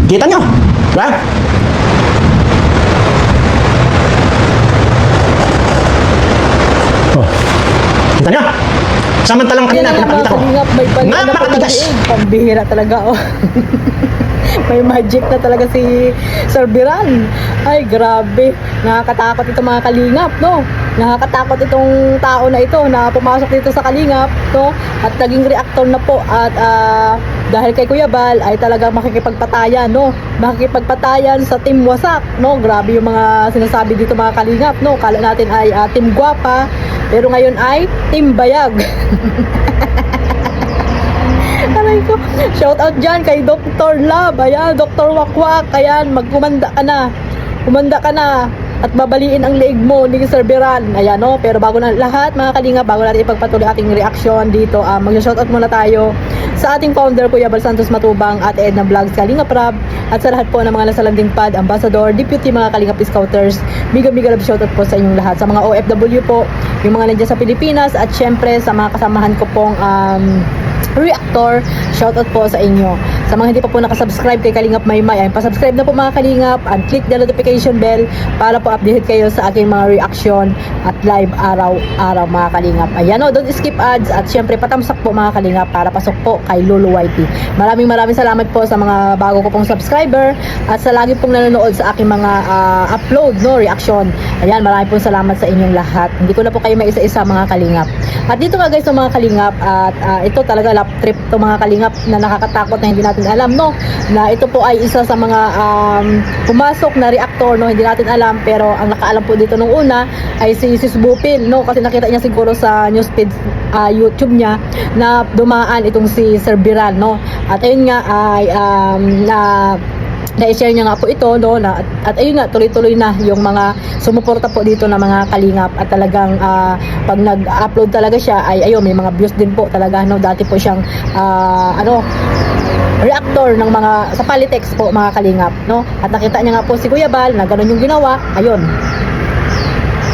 Kita nyo? Diba? Oh. Kita nyo? Samantalang kanina pinapakita ko. Napakatigas. Pambihira talaga, oh. May magic na talaga si Sir Biran. Ay, grabe. Nakakatakot ito mga kalingap, no? Nakakatakot itong tao na ito na pumasok dito sa kalingap, no? At naging reactor na po. At dahil kay Kuya Bal ay talagang makikipagpatayan, no? Makikipagpatayan sa Team Wasak, no? Grabe yung mga sinasabi dito mga kalingap, no? Kala natin ay Team Guwapa, pero ngayon ay Team Bayag. Aray ko, shout out dyan kay Dr. Love, ayan, Dr. Wakwak, ayan, magkumanda ka na, kumanda ka na, at babaliin ang leeg mo ni Sir Biran, ayan, no? Pero bago na lahat, mga kalinga, bago natin ipagpatuloy ating reaction dito, mag-shoutout muna tayo sa ating founder, Kuya Bal Santos Matubang, at Edna Vlogs, Kalinga Prab, at sa lahat po ng mga nasa landing pad, ambassador, deputy, mga Kalinga Scouters, biga love shoutout po sa inyong lahat, sa mga OFW po, yung mga nandiyan sa Pilipinas, at syempre sa mga kasamahan ko pong reactor, shoutout po sa inyo. Sa mga hindi pa po nakasubscribe kay Kalingap Maymay, ay pasubscribe na po mga Kalingap, and click the notification bell para po update kayo sa aking mga reaction at live araw-araw mga Kalingap. Ayan o, don't skip ads, at syempre patamsak po mga Kalingap para pasok po kay Lulu YT. Maraming salamat po sa mga bago ko pong subscriber at sa lagi pong nanonood sa aking mga upload, no, reaction. Ayan, maraming pong salamat sa inyong lahat. Hindi ko na po kayo maisa-isa mga Kalingap. At dito nga guys ng mga Kalingap, at ito talaga lap trip to mga Kalingap na nakakatakot na hindi natin alam, no, na ito po ay isa sa mga pumasok na reactor, no, hindi natin alam, pero ang nakaalam po dito nung una ay si Sis Bupil, no, kasi nakita niya siguro sa newsfeed YouTube niya na dumaan itong si Sir Biran, no, at ayun nga ay na-share niya nga po ito, no, at ayun nga, tuloy-tuloy na yung mga sumuporta po dito na mga Kalingap, at talagang pag nag-upload talaga siya ay ayun, may mga views din po talaga, no. Dati po siyang reactor ng mga sa Palitex po mga Kalingap, no, at nakita niya nga po si Kuya Bal na ganun yung ginawa, ayun,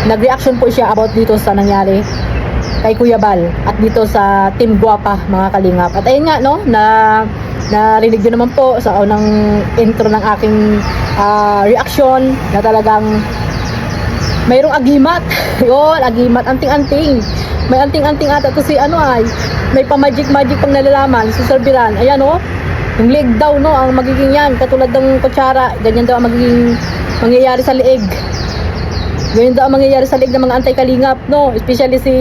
nag-reaction po siya about dito sa nangyari kay Kuya Bal at dito sa Team Guwapa mga Kalingap. At ayun nga, no, narinig nyo naman po sa unang intro ng aking reaction na talagang mayroong agimat. Yun, agimat, anting-anting. May anting-anting ata to si may pa-magic pang nalalaman si Sir Biran. Ayan, no, yung leg daw, no, ang magiging yan, katulad ng kutsara, ganyan daw ang magiging mangyayari sa leeg. Ganyan daw ang mangyayari sa leeg ng mga anti-Kalingap, no, especially si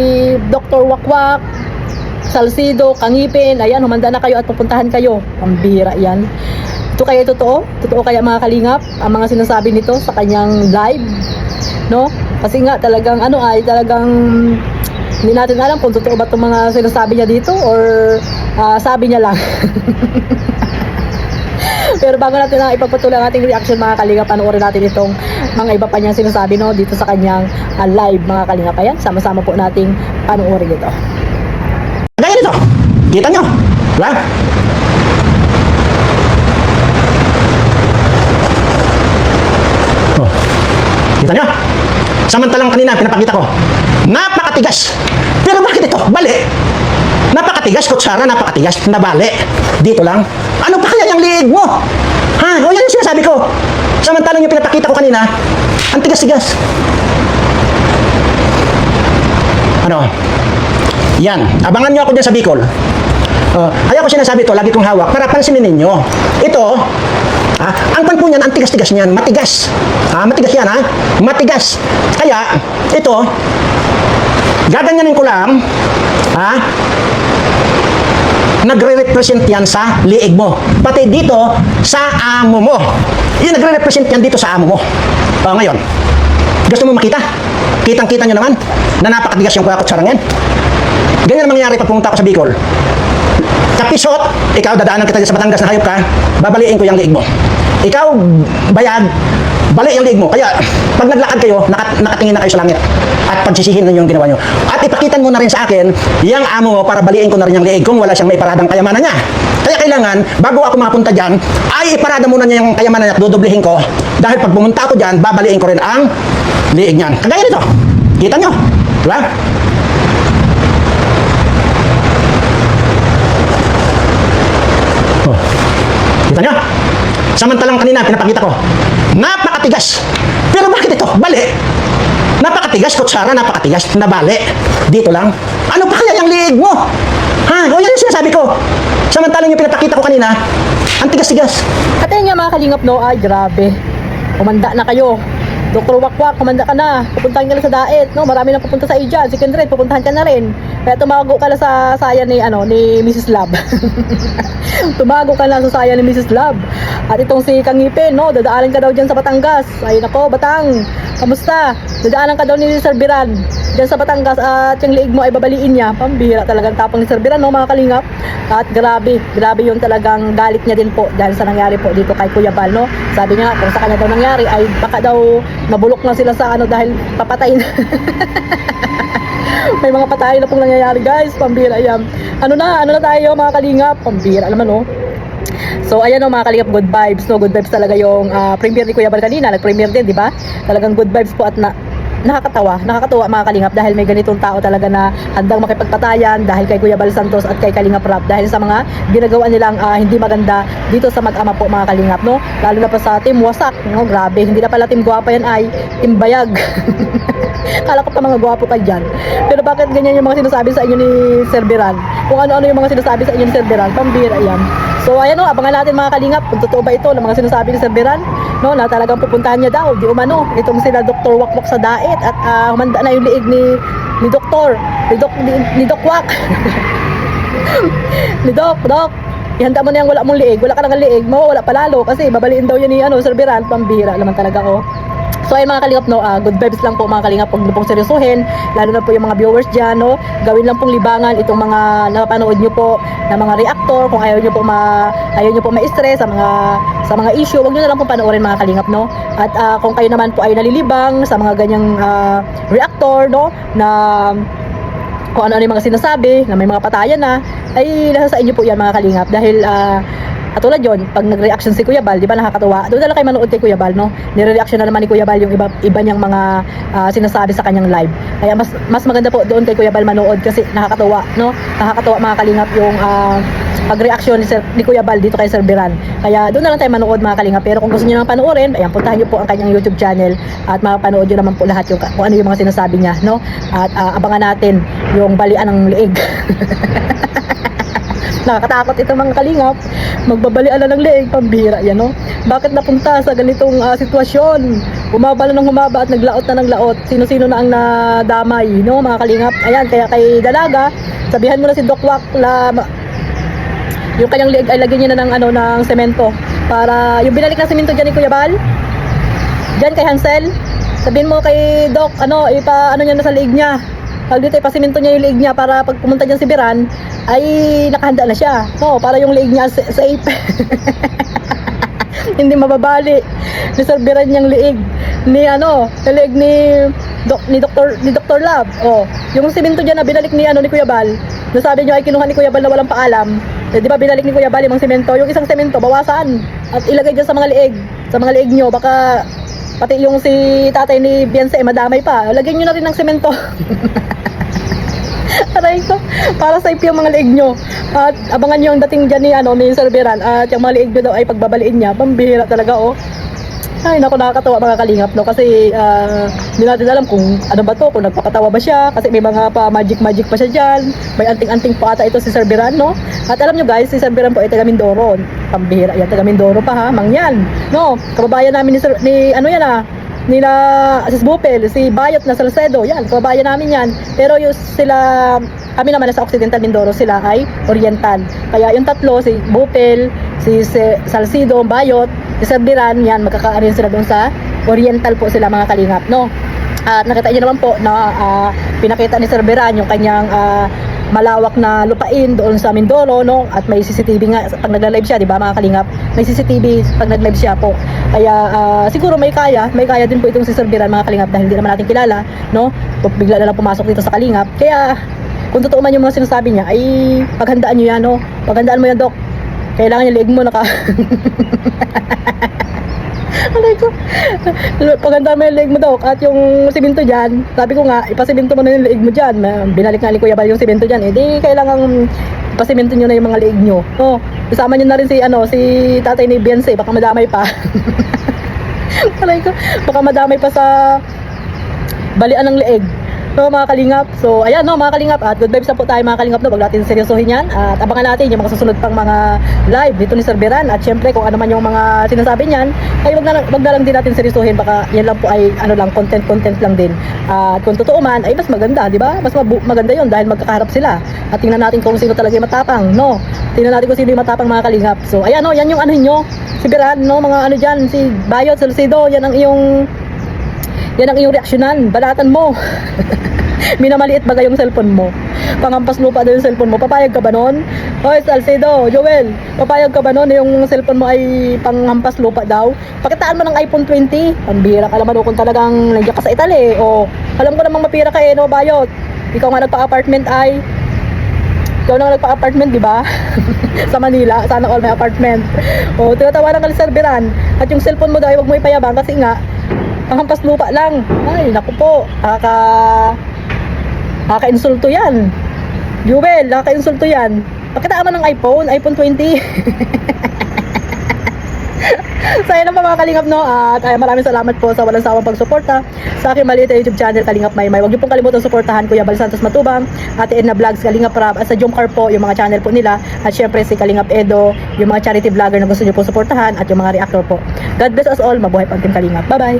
Dr. Wakwak, Salcido, Kangipin. Ayan, humanda na kayo at pupuntahan kayo. Pambihira yan. Ito kaya totoo? Totoo kaya mga Kalingap ang mga sinasabi nito sa kanyang live, no? Kasi nga talagang talagang hindi natin alam kung totoo ba itong mga sinasabi niya dito or sabi niya lang. Pero bago natin ipagpatuloy ang ating reaction mga Kalingap, panoorin natin itong mga iba pa niyang sinasabi, no, dito sa kanyang live mga Kalingap. Ayan, sama-sama po nating panoorin ito. Gaya nito. Kita nyo? Diba? Oh. Kita nyo? Samantalang kanina pinapakita ko, napakatigas. Pero bakit ito? Bali. Napakatigas, kutsara, napakatigas, nabali. Dito lang. Ano pa kaya yung liig mo? Ha? O yan yung sinasabi ko. Samantalang yung pinapakita ko kanina, ang tigas-tigas. Ano? Yan. Abangan nyo ako dyan sa Bicol. Kaya ko sinasabi ito, lagi kong hawak para pansinin ninyo. Ito, ang pan po niyan, ang tigas-tigas niyan, matigas. Matigas yan, matigas. Kaya, ito, gaganyanin ko lang, nagre-represent yan sa liig mo. Pati dito, sa amo mo. Yan, nagre-represent yan dito sa amo mo. Ngayon, gusto mo makita? Kitang-kita nyo naman na napakatigas yung kutsarang yan. Ganyan ang mangyayari pag pumunta ako sa Bicol. Kapisot, ikaw dadaanan kita sa Batangas na hayop ka, babaliin ko yung liig mo. Ikaw, Bayag, bali yung liig mo. Kaya, pag naglakad kayo, nakatingin na kayo sa langit. At pagsisihin na yung ginawa nyo. At ipakitan mo na rin sa akin, yung amo mo para baliin ko na rin yung liig kung wala siyang may paradang kayamanan niya. Kaya kailangan, bago ako mapunta dyan, ay iparada muna niya yung kayamanan niya at dudublihin ko. Dahil pag pumunta ako dyan, babaliin ko rin ang liig niyan. Kagaya nito. Kita nyo? Diba? Kita nyo? Samantalang kanina, pinapakita ko, napakatigas. Pero bakit ito? Bali. Napakatigas, kutsara, napakatigas, nabali. Dito lang. Ano pa kaya yung liig mo? Ha? O yan yung sinasabi ko. Samantalang yung pinapakita ko kanina, ang tigas-tigas. At ayun nga mga kalingap, no, ay grabe. Kumanda na kayo. Dr. Wakwak, kumanda ka na. Pupuntahan ka na sa daet, no? Marami na pupunta sa iyo dyan. Si Kendred, pupuntahan ka na rin. Kaya tumago ka na sa saya ni, ni Mrs. Love. Tumago ka na sa saya ni Mrs. Love. At itong si Kangipin, no? Dadaanan ka daw dyan sa Batangas. Ay nako, Batang. Kamusta? Dadaanan ka daw ni Sir Biran dyan sa Batangas at yung liig mo ay babaliin niya. Pambira talagang tapang ni Sir Biran, no, mga kalingap. At grabe yung talagang galit niya din po dahil sa nangyari po dito kay Kuya Bal, no? Sabi niya kung sa kanya daw nangyari ay baka daw nabulok na sila sa dahil papatayin. May mga patay na pong nangyayari, guys. Pambira yan. Ano na tayo mga kalingap? Pambira naman, no? So ayan, no, mga kalingap, good vibes, no? Good vibes talaga yung premiere ni Kuya Bal kanina. Nag-premiere din, di ba? Talagang good vibes po at nakakatuwa mga kalingap dahil may ganitong tao talaga na handang makipagpatayan dahil kay Kuya Bal Santos at kay Kalingap Rap dahil sa mga ginagawa nilang hindi maganda dito sa mag-ama po mga kalingap, no? Lalo na pa sa Team Wasak, no? Grabe, hindi na pala Team Guwapa yan, ay Team Bayag. Kala ko pa mga gwapo ka dyan. Pero bakit ganyan yung mga sinasabi sa inyo ni Sir Biran? Kung ano-ano yung mga sinasabi sa inyo ni Sir Biran, pambira yan. So ayan, no, abangan natin mga kalingap kung totoo ba ito ng mga sinasabi ni Sir Biran, no, na talagang pupuntahan niya daw di umano itong sila Dr. Wakwak sa daet at humanda na yung liig ni Doktor ni Doc Wak. Ni Doc ihanda mo na yung wala mong liig, wala ka nang liig, mawawala palalo kasi babaliin daw yan ni Sir Biran. Pambira naman talaga, oh. So ay mga kalingap, no, good vibes lang po mga kalingap, huwag niyo pong seryosohin, lalo na po yung mga viewers dyan, no, gawin lang pong libangan itong mga napanood niyo po na mga reactor. Kung ayaw niyo po ma-stress sa mga issue, huwag niyo na lang pong panoorin mga kalingap, no. At kung kayo naman po ay nalilibang sa mga ganyang reactor, no, na kung ano-ano yung mga sinasabi na may mga patayan na, ay nasa sa inyo po yan mga kalingap dahil katulad yun, pag nag-reaction si Kuya Bal, di ba nakakatawa? Doon na lang kayo manood kay Kuya Bal, no? Nire-reaction na naman ni Kuya Bal yung iba niyang mga sinasabi sa kanyang live. Kaya mas maganda po doon kay Kuya Bal manood kasi nakakatawa, no? Nakakatawa mga kalingap yung pag-reaction ni Kuya Bal dito kay Sir Biran. Kaya doon na lang tayo manood mga kalingap. Pero kung gusto niyo nang panoorin, ayan, puntahan niyo po ang kanyang YouTube channel at mapapanood niyo naman po lahat yung kung ano yung mga sinasabi niya, no? At abangan natin yung balian ng liig. Nakakatakot ito mga kalingap, magbabalian na ng leeg, pambira yan, no? Bakit napunta sa ganitong sitwasyon? Humaba na ng humaba at naglaot na ng laot. Sino-sino na ang nadamay, no mga kalingap? Ayan, kaya kay Dalaga, sabihan mo na si Doc Wak yung kanyang leeg ay lagyan niya na ng semento para yung binalik na semento dyan ni Kuya Bal dyan kay Hansel, sabihin mo kay Doc ipa niya na sa leeg niya. Pag dito ipasiminto niya yung leeg niya para pag pumunta dyan si Biran ay nakahanda na siya, no, para yung leeg niya safe. Hindi mababali ni Sir Biran yung leeg ni leeg ni Dr. Love. Oh, yung siminto diyan na binalik ni Kuya Bal, nasabi niyo ay kinuha ni Kuya Bal na walang paalam. Di ba binalik ni Kuya Bal yung semento, yung isang semento bawasan at ilagay diyan sa mga leeg niyo, baka pati yung si tatay ni Beyonce madamay pa. Lagyan niyo na rin ng semento. Aray ko, para safe yung mga leeg nyo. At abangan nyo ang dating dyan ni Sir Biran. At yung mga leeg nyo daw ay pagbabaliin niya. Pambihira talaga, oh. Ay, naku, nakakatawa mga kalingap, no? Kasi hindi natin alam kung ano ba to, kung nagpapatawa ba siya. Kasi may mga pa magic pa siya dyan. May anting-anting pa ata ito si Sir Biran, no? At alam nyo guys, si Sir Biran po ay taga Mindoro. Pambihira yan, taga Mindoro pa ha, mangyan, no? Kababayan namin nila Sis Bupel, si Bayot na Salcedo, yan, kababayan namin yan. Pero kami naman sa Occidental Mindoro, sila ay Oriental. Kaya yung tatlo, si Bupel, si Salcedo, Bayot, si Sir Biran, yan, magkakaarin sila doon sa Oriental po sila mga kalingap, no? At nakita niyo naman po na pinakita ni Sir Biran yung kanyang malawak na lupain doon sa Mindoro, no? At may CCTV nga pag nagla-live siya, di ba mga kalingap? May CCTV pag nag-live siya po. Kaya siguro may kaya din po itong si Sir Biran mga kalingap dahil hindi naman natin kilala, no? Bigla na lang pumasok dito sa kalingap. Kaya kung totoo man yung mga sinasabi niya, ay paghandaan niyo yan, no? Paghandaan mo yan, Doc. Kailangan yung leeg mo Alay ko. Paganda mo yung leeg mo, Dok. At yung simento dyan, sabi ko nga, ipasiminto mo na yung leeg mo dyan. Binalik nga ni Kuya Bal yung simento dyan. Eh, di kailangan ipasiminto nyo na yung mga leeg nyo. Oh, isama nyo na rin si, si tatay ni Beyonce. Baka madamay pa. Alay ko. Baka madamay pa sa balian ng leeg. So mga kalingap, so ayan no mga kalingap, at good vibes na po tayo mga kalingap no, wag natin seryosohin yan at abangan natin yung mga susunod pang mga live dito ni Sir Beran, at syempre kung ano man yung mga sinasabi niyan ay wag na lang din natin seryosohin, baka yan lang po ay lang content lang din, at kung totoo man ay mas maganda, di ba? Mas maganda yun dahil magkakaharap sila at tingnan natin kung sino talaga yung matapang, no? Tingnan natin kung sino yung matapang mga kalingap. So ayan no, yan yung nyo, si Beran no, mga dyan, si Bayot, Salcido, yan ang iyong reaksyonan, balatan mo. Minamaliit bagay yung cellphone mo, pangampas lupa daw yung cellphone mo, papayag ka ba nun? Hoy Salcedo, Joel, papayag ka ba nun yung cellphone mo ay panghampas lupa daw? Pakitaan mo ng iPhone 20, pambira ka naman kung talagang nandiyan ka sa Italy. O alam ko namang mapira ka no Bayot, ikaw nga nagpa-apartment ikaw na nagpa-apartment, di ba? Sa Manila, sana all may apartment. O tinatawanan ka ni Sir Beran, at yung cellphone mo daw ay wag mo ipayabang kasi nga panghampas lupa lang. Ay naku po, nakaka-insulto yan. Jewel, nakaka-insulto yan. Pakitaan mo ng iPhone 20. So ayun na po mga kalingap no, at maraming salamat po sa walang sawang pagsuporta sa aking maliit na YouTube channel Kalingap Maymay. Huwag niyo pong kalimutan suportahan Kuya Bal Santos Matubang, Ate Edna Vlogs, Kalingap Rap, at sa Jomcar po yung mga channel po nila, at syempre si Kalingap Edo, yung mga charity vlogger na gusto niyo po suportahan, at yung mga reactor po. God bless us all, mabuhay pang Team Kalingap. Bye bye.